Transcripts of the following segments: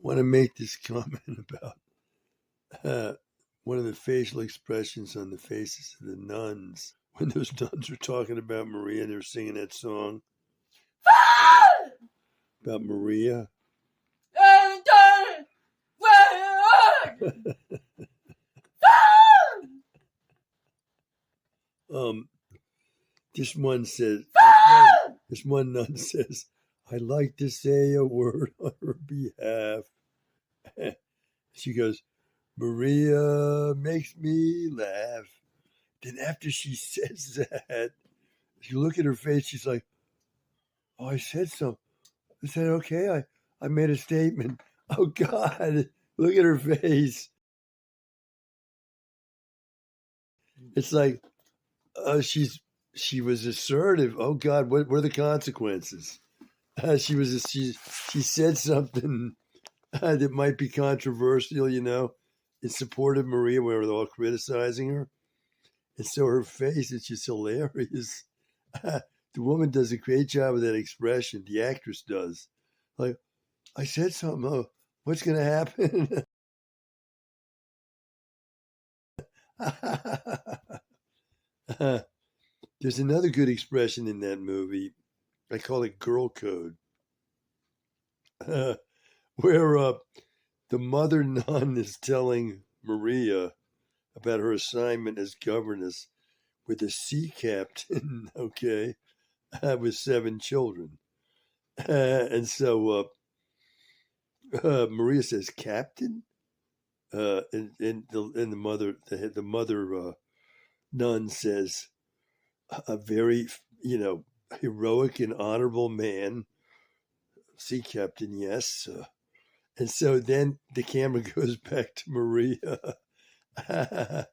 Want to make this comment about one of the facial expressions on the faces of the nuns when those nuns were talking about Maria and they were singing that song about Maria. This one nun says, "I'd like to say a word on her behalf." She goes, "Maria makes me laugh." Then after she says that, you look at her face, she's like, "Oh, I said so." I said, "Okay, I made a statement." Oh God, look at her face. It's like she was assertive. Oh God, what were the consequences? She said something that might be controversial, in support of Maria, where they're all criticizing her. And so her face is just hilarious. The woman does a great job with that expression. The actress does. Like, I said something. Oh, what's going to happen? There's another good expression in that movie. I call it girl code. Where the mother nun is telling Maria about her assignment as governess with a sea captain, okay, with 7 children. And so Maria says, "Captain?" And the mother nun says, "A very, heroic and honorable man. Sea captain, yes." And so then the camera goes back to Maria. And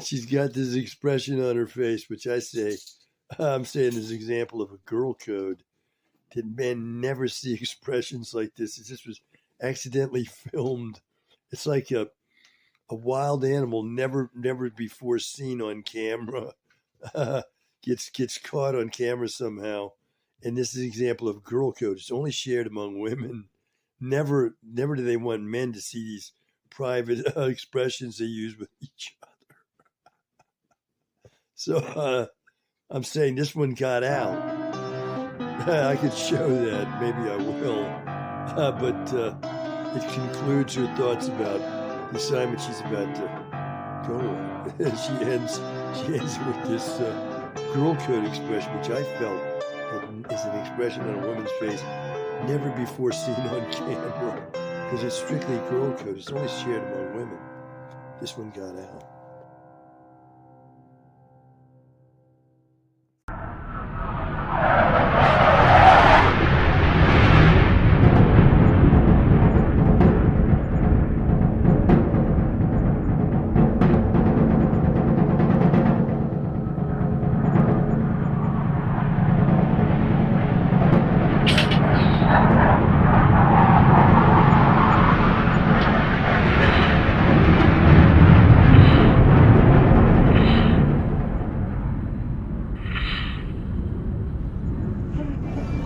she's got this expression on her face, which I'm saying is an example of a girl code. That men never see expressions like this. This was accidentally filmed. It's like a wild animal never before seen on camera gets caught on camera somehow. And this is an example of girl code. It's only shared among women. Never do they want men to see these private expressions they use with each other. So I'm saying this one got out. I could show that. Maybe I will. But it concludes her thoughts about the assignment she's about to go on. She ends with this girl code expression, which I felt is an expression on a woman's face never before seen on camera, because it's strictly girl code. It's only shared among women. This one got out.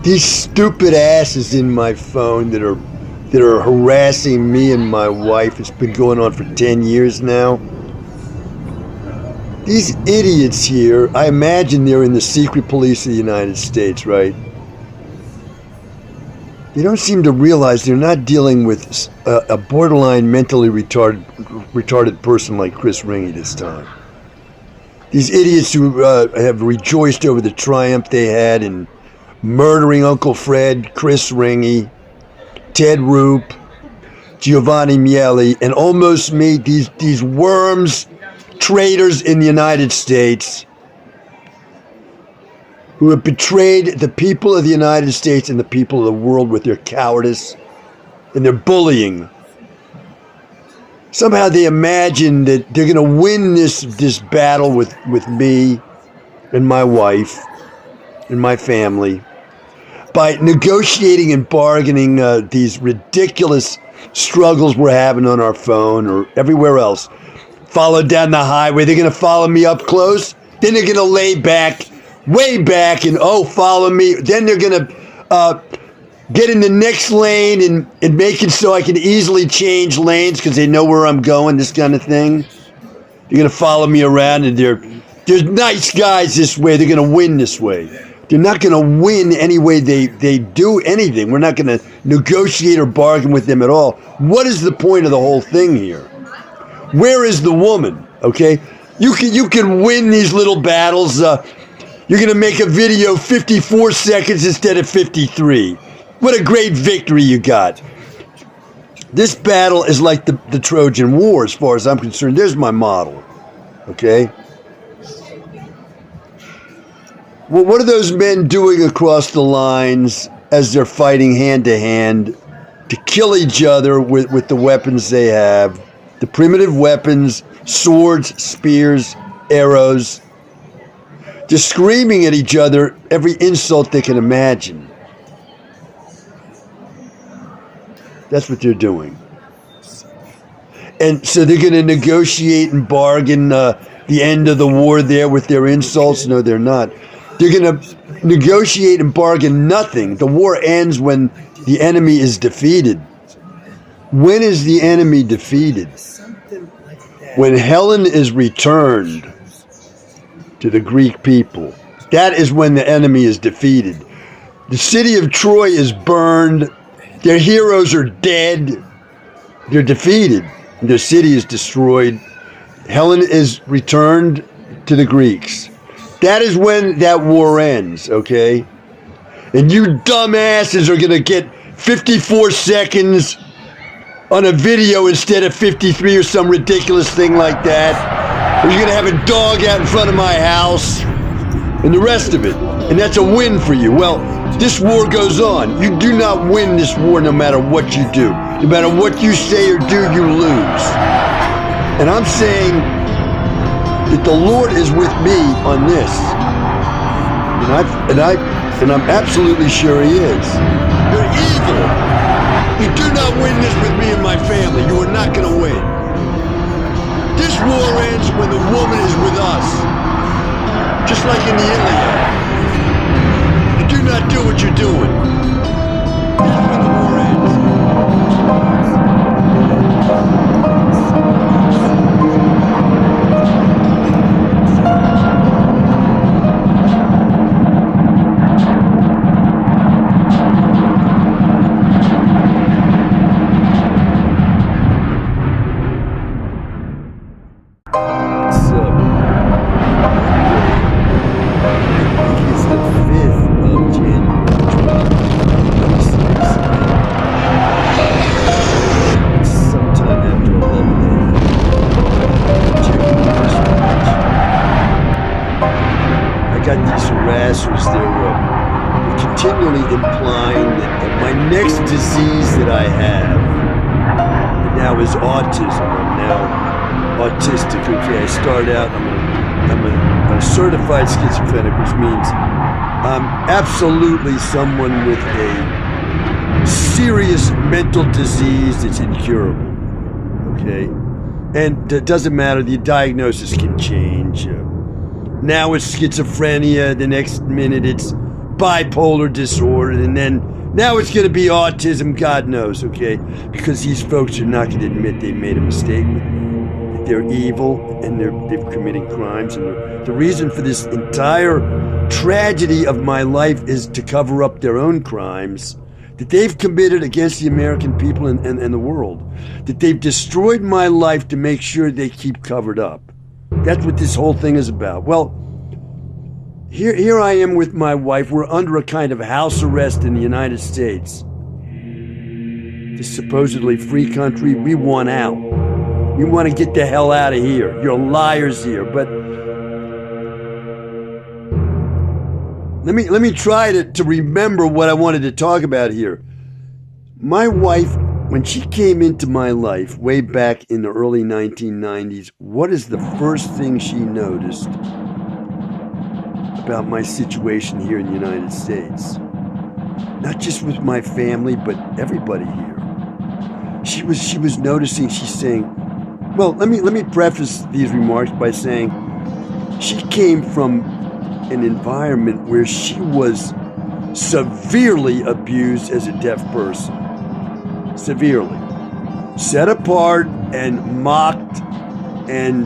These stupid asses in my phone that are harassing me and my wife. It's been going on for 10 years now. These idiots here, I imagine they're in the secret police of the United States, right? They don't seem to realize they're not dealing with a borderline mentally retarded person like Chris Ringy this time. These idiots who have rejoiced over the triumph they had in murdering Uncle Fred, Chris Ringy, Ted Roop, Giovanni Miele, and almost me, these worms, traitors in the United States who have betrayed the people of the United States and the people of the world with their cowardice and their bullying. Somehow they imagine that they're going to win this battle with me and my wife and my family by negotiating and bargaining these ridiculous struggles we're having on our phone or everywhere else. Followed down the highway, they're going to follow me up close. Then they're going to lay back, way back, and follow me. Then they're going to get in the next lane and make it so I can easily change lanes because they know where I'm going, this kind of thing. They're going to follow me around, and they're nice guys this way. They're going to win this way. They're not going to win any way they do anything. We're not going to negotiate or bargain with them at all. What is the point of the whole thing here? Where is the woman? Okay, you can win these little battles. You're going to make a video 54 seconds instead of 53. What a great victory you got. This battle is like the Trojan War as far as I'm concerned. There's my model. Okay? Well, what are those men doing across the lines as they're fighting hand to hand to kill each other with the weapons they have? The primitive weapons, swords, spears, arrows. Just screaming at each other every insult they can imagine. That's what they're doing. And so they're going to negotiate and bargain the end of the war there with their insults? No, they're not. They're going to negotiate and bargain nothing. The war ends when the enemy is defeated. When is the enemy defeated? When Helen is returned to the Greek people. That is when the enemy is defeated. The city of Troy is burned. Their heroes are dead. They're defeated. Their city is destroyed. Helen is returned to the Greeks. That is when that war ends, okay? And you dumbasses are going to get 54 seconds on a video instead of 53 or some ridiculous thing like that. Or you're going to have a dog out in front of my house and the rest of it. And that's a win for you. Well, this war goes on. You do not win this war no matter what you do. No matter what you say or do, you lose. And I'm saying that the Lord is with me on this. And I'm absolutely sure He is. You're evil. You do not win this with me and my family. You are not going to win. This war ends when the woman is with us. Just like in the Iliad. You do not do what you're doing. That's when the war ends. They're continually implying that my next disease that I have now is autism. I'm now autistic. Okay, I start out, I'm a certified schizophrenic, which means I'm absolutely someone with a serious mental disease that's incurable. Okay, and it doesn't matter, the diagnosis can change. Now it's schizophrenia, the next minute it's bipolar disorder, and then now it's going to be autism, God knows, okay? Because these folks are not going to admit they made a mistake with me. That they're evil and they're committing crimes. And the reason for this entire tragedy of my life is to cover up their own crimes that they've committed against the American people and the world. That they've destroyed my life to make sure they keep covered up. That's what this whole thing is about. Well, here I am with my wife. We're under a kind of house arrest in the United States. This supposedly free country, we want out. We want to get the hell out of here. You're liars here. But let me try to remember what I wanted to talk about here. My wife When she came into my life way back in the early 1990s, what is the first thing she noticed about my situation here in the United States? Not just with my family, but everybody here. She was noticing, she's saying, well, let me preface these remarks by saying she came from an environment where she was severely abused as a deaf person. Severely. Set apart and mocked and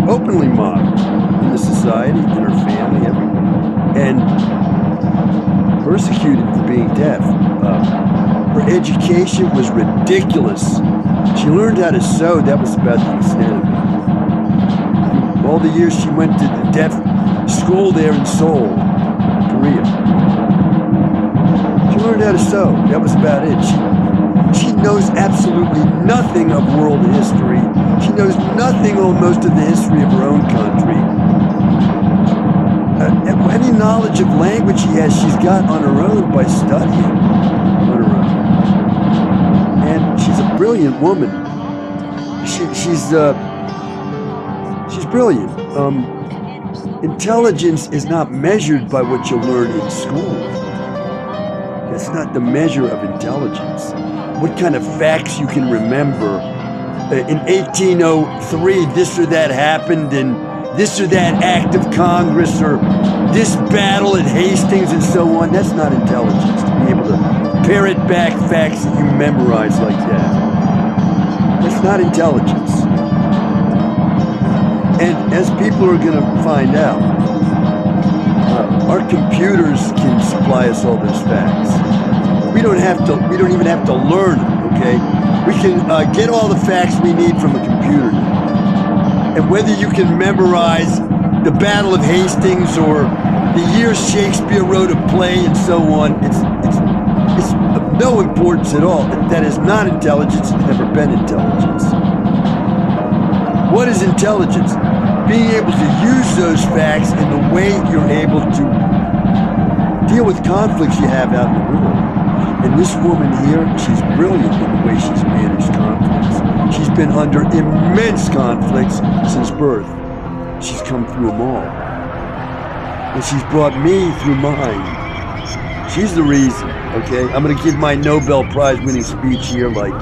openly mocked in the society, in her family, everywhere. And persecuted for being deaf. Her education was ridiculous. She learned how to sew, that was about the extent of it. All the years she went to the deaf school there in Seoul, Korea. She learned how to sew, that was about it. She knows absolutely nothing of world history. She knows nothing almost of the history of her own country. Any knowledge of language she has, she's got on her own by studying on her own. And she's a brilliant woman. She's brilliant. Intelligence is not measured by what you learn in school. That's not the measure of intelligence. What kind of facts you can remember. In 1803, this or that happened, and this or that act of Congress, or this battle at Hastings, and so on. That's not intelligence, to be able to parrot back facts that you memorize like that. That's not intelligence. And as people are going to find out, our computers can supply us all those facts. We don't even have to learn them, okay? We can get all the facts we need from a computer now. And whether you can memorize the Battle of Hastings or the year Shakespeare wrote a play and so on, it's of no importance at all. That is not intelligence. It's never been intelligence. What is intelligence? Being able to use those facts in the way you're able to deal with conflicts you have out in the world. And this woman here, she's brilliant in the way she's managed conflicts. She's been under immense conflicts since birth. She's come through them all. And she's brought me through mine. She's the reason, okay? I'm going to give my Nobel Prize winning speech here like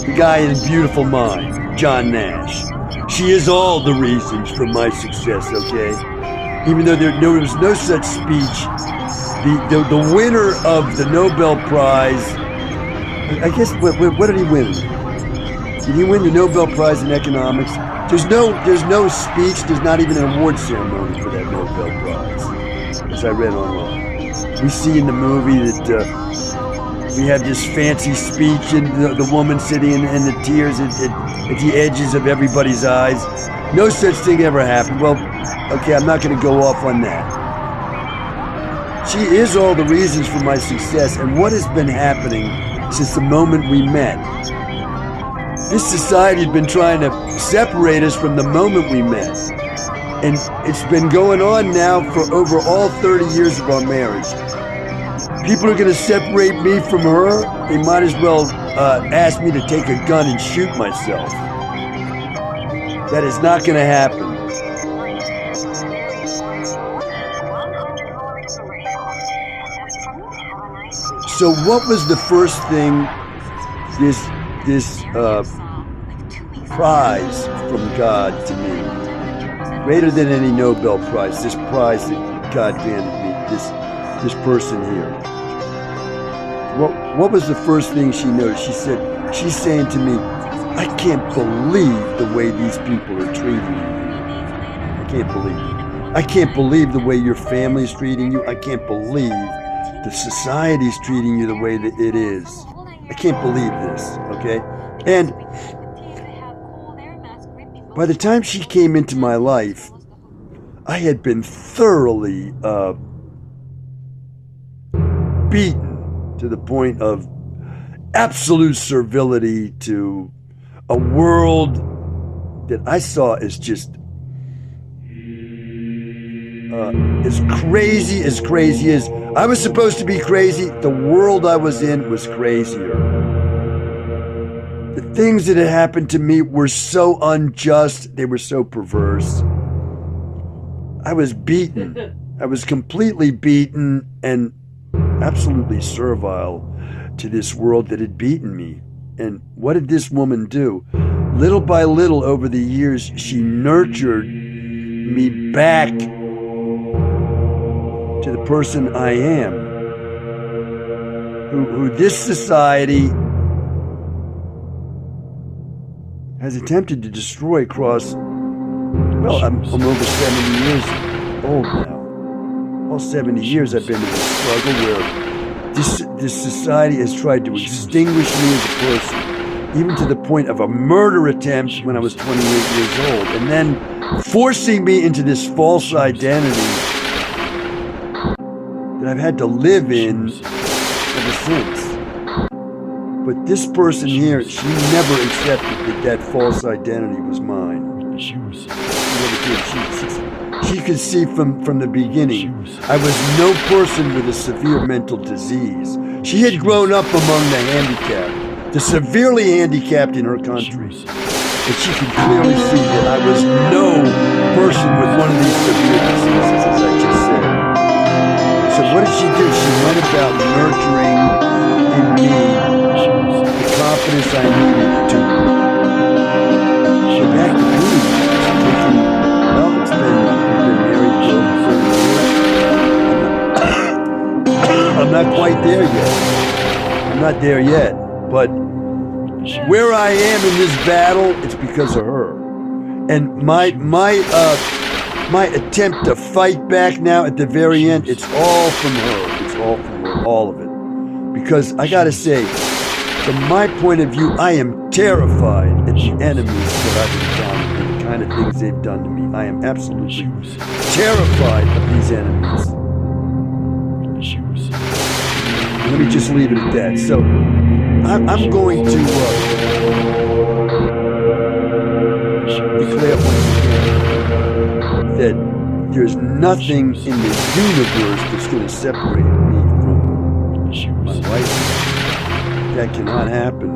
the guy in Beautiful Mind, John Nash. She is all the reasons for my success, okay? Even though there was no such speech, the winner of the Nobel Prize, I guess, what did he win? Did he win the Nobel Prize in economics? There's no speech, there's not even an award ceremony for that Nobel Prize, as I read online. We see in the movie that we have this fancy speech and the woman sitting in the tears at the edges of everybody's eyes. No such thing ever happened. Well, okay, I'm not going to go off on that. She is all the reasons for my success, and what has been happening since the moment we met. This society had been trying to separate us from the moment we met. And it's been going on now for over all 30 years of our marriage. People are going to separate me from her. They might as well ask me to take a gun and shoot myself. That is not going to happen. So what was the first thing this prize from God to me, greater than any Nobel Prize, this prize that God granted me, this person here? What was the first thing she noticed? She's saying to me, I can't believe the way these people are treating you. I can't believe it. I can't believe the way your family is treating you. I can't believe the society's treating you the way that it is. I can't believe this, okay? And by the time she came into my life, I had been thoroughly beaten to the point of absolute servility to a world that I saw as just as crazy as I was supposed to be crazy. The world I was in was crazier. The things that had happened to me were so unjust. They were so perverse. I was beaten. I was completely beaten and absolutely servile to this world that had beaten me. And what did this woman do? Little by little over the years, she nurtured me back to the person I am, who this society has attempted to destroy across, well, I'm over 70 years old now. All 70 years I've been in this struggle where this society has tried to extinguish me as a person, even to the point of a murder attempt when I was 28 years old, and then forcing me into this false identity that I've had to live in ever since. But this person here, she never accepted that false identity was mine. She never did. She could see from the beginning I was no person with a severe mental disease. She had grown up among the handicapped, the severely handicapped in her country. And she could clearly see that I was no person with one of these severe diseases, as I just said. So what did she do? She went about nurturing in me the confidence I needed to get back to being. Well, we've been married for over 30 years. I'm not quite there yet. I'm not there yet. But where I am in this battle, it's because of her. And my attempt to fight back now at the very end, it's all from her. It's all from her, all of it. Because I gotta say, from my point of view, I am terrified at the enemies that I've encountered and the kind of things they've done to me. I am absolutely terrified of these enemies. Let me just leave it at that. So, I'm going to declare once again that there's nothing in the universe that's going to separate me from my wife. That cannot happen.